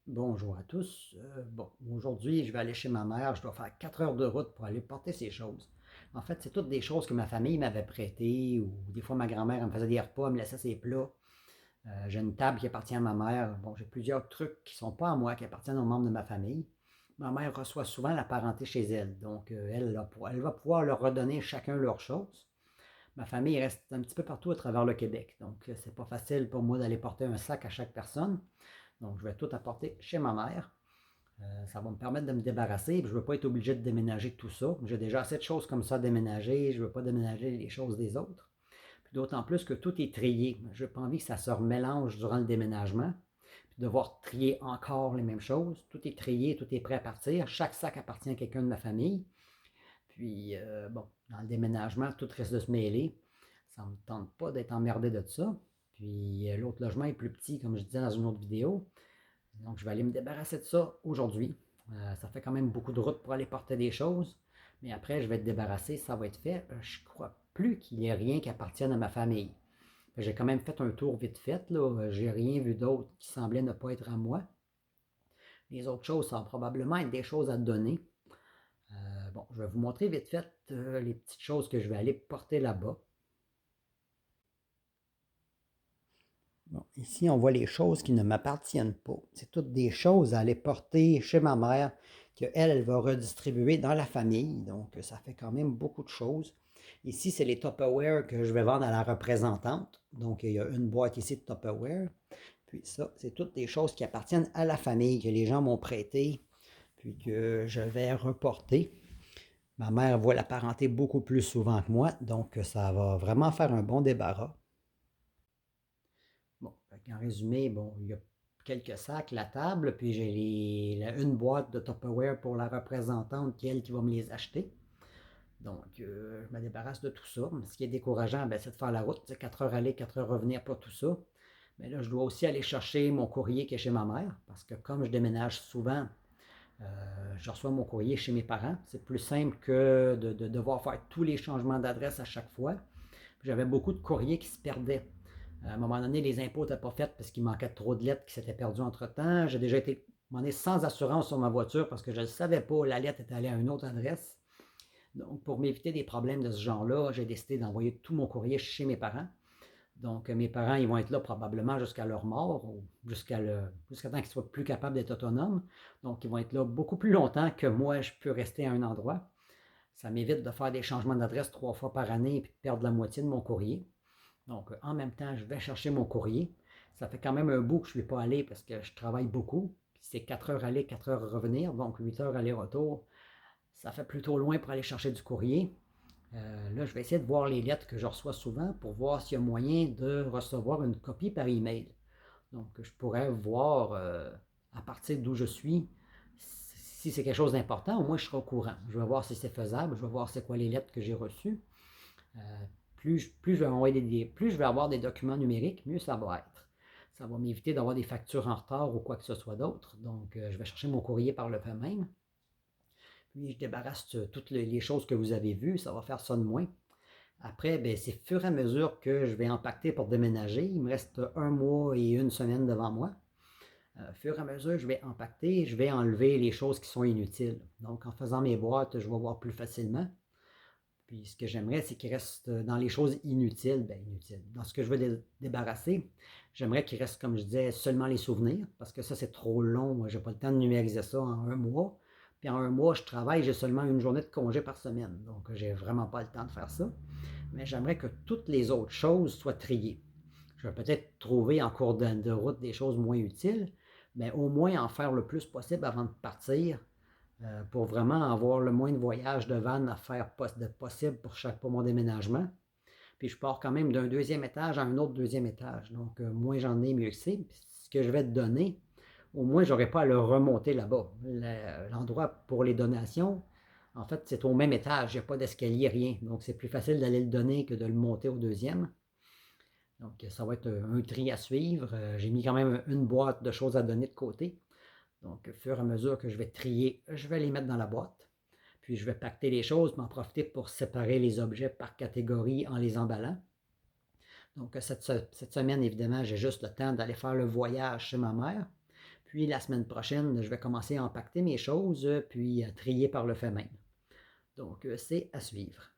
Bonjour à tous. Aujourd'hui, je vais aller chez ma mère. Je dois faire 4 heures de route pour aller porter ces choses. En fait, c'est toutes des choses que ma famille m'avait prêtées ou des fois ma grand-mère elle me faisait des repas, elle me laissait ses plats. J'ai une table qui appartient à ma mère. Bon, j'ai plusieurs trucs qui ne sont pas à moi, qui appartiennent aux membres de ma famille. Ma mère reçoit souvent la parenté chez elle, donc elle va pouvoir leur redonner chacun leurs choses. Ma famille reste un petit peu partout à travers le Québec, donc c'est pas facile pour moi d'aller porter un sac à chaque personne. Donc, je vais tout apporter chez ma mère. Ça va me permettre de me débarrasser. Je ne veux pas être obligé de déménager tout ça. J'ai déjà assez de choses comme ça à déménager. Je ne veux pas déménager les choses des autres. Puis d'autant plus que tout est trié. Je n'ai pas envie que ça se remélange durant le déménagement. Puis devoir trier encore les mêmes choses. Tout est trié, tout est prêt à partir. Chaque sac appartient à quelqu'un de ma famille. Puis, dans le déménagement, tout reste de se mêler. Ça ne me tente pas d'être emmerdé de ça. Puis, l'autre logement est plus petit, comme je disais dans une autre vidéo. Donc, je vais aller me débarrasser de ça aujourd'hui. Ça fait quand même beaucoup de route pour aller porter des choses. Mais après, je vais être débarrassé, ça va être fait. Je crois plus qu'il y ait rien qui appartienne à ma famille. J'ai quand même fait un tour vite fait. Là. J'ai rien vu d'autre qui semblait ne pas être à moi. Les autres choses, ça va probablement être des choses à donner. Je vais vous montrer vite fait les petites choses que je vais aller porter là-bas. Bon, ici, on voit les choses qui ne m'appartiennent pas. C'est toutes des choses à aller porter chez ma mère qu'elle, elle va redistribuer dans la famille. Donc, ça fait quand même beaucoup de choses. Ici, c'est les Tupperware que je vais vendre à la représentante. Donc, il y a une boîte ici de Tupperware. Puis ça, c'est toutes des choses qui appartiennent à la famille, que les gens m'ont prêté, puis que je vais reporter. Ma mère voit la parenté beaucoup plus souvent que moi, donc ça va vraiment faire un bon débarras. Bon, en résumé, bon, il y a quelques sacs, la table, puis j'ai une boîte de Tupperware pour la représentante qui, elle, qui va me les acheter. Donc, je me débarrasse de tout ça. Ce qui est décourageant, ben, c'est de faire la route. 4 heures aller, 4 heures revenir pour tout ça. Mais là, je dois aussi aller chercher mon courrier qui est chez ma mère, parce que comme je déménage souvent, je reçois mon courrier chez mes parents. C'est plus simple que de devoir faire tous les changements d'adresse à chaque fois. J'avais beaucoup de courriers qui se perdaient. À un moment donné, les impôts n'étaient pas faits parce qu'il manquait trop de lettres qui s'étaient perdues entre-temps. J'ai déjà été sans assurance sur ma voiture parce que je ne savais pas, la lettre était allée à une autre adresse. Donc, pour m'éviter des problèmes de ce genre-là, j'ai décidé d'envoyer tout mon courrier chez mes parents. Donc, mes parents, ils vont être là probablement jusqu'à leur mort, ou jusqu'à temps qu'ils soient plus capables d'être autonomes. Donc, ils vont être là beaucoup plus longtemps que moi, je peux rester à un endroit. Ça m'évite de faire des changements d'adresse 3 fois par année et de perdre la moitié de mon courrier. Donc, en même temps, je vais chercher mon courrier. Ça fait quand même un bout que je ne vais pas aller parce que je travaille beaucoup. C'est 4 heures aller, 4 heures revenir, donc 8 heures aller-retour. Ça fait plutôt loin pour aller chercher du courrier. Là, je vais essayer de voir les lettres que je reçois souvent pour voir s'il y a moyen de recevoir une copie par email. Donc, je pourrais voir à partir d'où je suis si c'est quelque chose d'important. Au moins, je serai au courant. Je vais voir si c'est faisable. Je vais voir c'est quoi les lettres que j'ai reçues. Euh, plus je vais avoir des documents numériques, mieux ça va être. Ça va m'éviter d'avoir des factures en retard ou quoi que ce soit d'autre. Donc, je vais chercher mon courrier par le fait même. Puis, je débarrasse toutes les choses que vous avez vues. Ça va faire ça de moins. Après, ben, c'est fur et à mesure que je vais empaqueter pour déménager. Il me reste 1 mois et 1 semaine devant moi. Fur et à mesure, je vais empaqueter, je vais enlever les choses qui sont inutiles. Donc, en faisant mes boîtes, je vais voir plus facilement. Puis, ce que j'aimerais, c'est qu'il reste dans les choses inutiles, dans ce que je veux débarrasser, j'aimerais qu'il reste, comme je disais, seulement les souvenirs, parce que ça, c'est trop long. Moi, je n'ai pas le temps de numériser ça en 1 mois. Puis, en 1 mois, je travaille, j'ai seulement une journée de congé par semaine. Donc, j'ai vraiment pas le temps de faire ça. Mais j'aimerais que toutes les autres choses soient triées. Je vais peut-être trouver en cours de route des choses moins utiles, mais au moins en faire le plus possible avant de partir pour vraiment avoir le moins de voyages de vannes à faire possible pour mon déménagement. Puis je pars quand même d'un deuxième étage à un autre deuxième étage. Donc, moins j'en ai, mieux que c'est. Puis ce que je vais te donner, au moins, je n'aurai pas à le remonter là-bas. L'endroit pour les donations, en fait, c'est au même étage. Il n'y a pas d'escalier, rien. Donc, c'est plus facile d'aller le donner que de le monter au deuxième. Donc, ça va être un tri à suivre. J'ai mis quand même une boîte de choses à donner de côté. Donc, au fur et à mesure que je vais trier, je vais les mettre dans la boîte. Puis, je vais pacter les choses, m'en profiter pour séparer les objets par catégorie en les emballant. Donc, cette semaine, évidemment, j'ai juste le temps d'aller faire le voyage chez ma mère. Puis la semaine prochaine, je vais commencer à empaqueter mes choses, puis à trier par le fait même. Donc, c'est à suivre.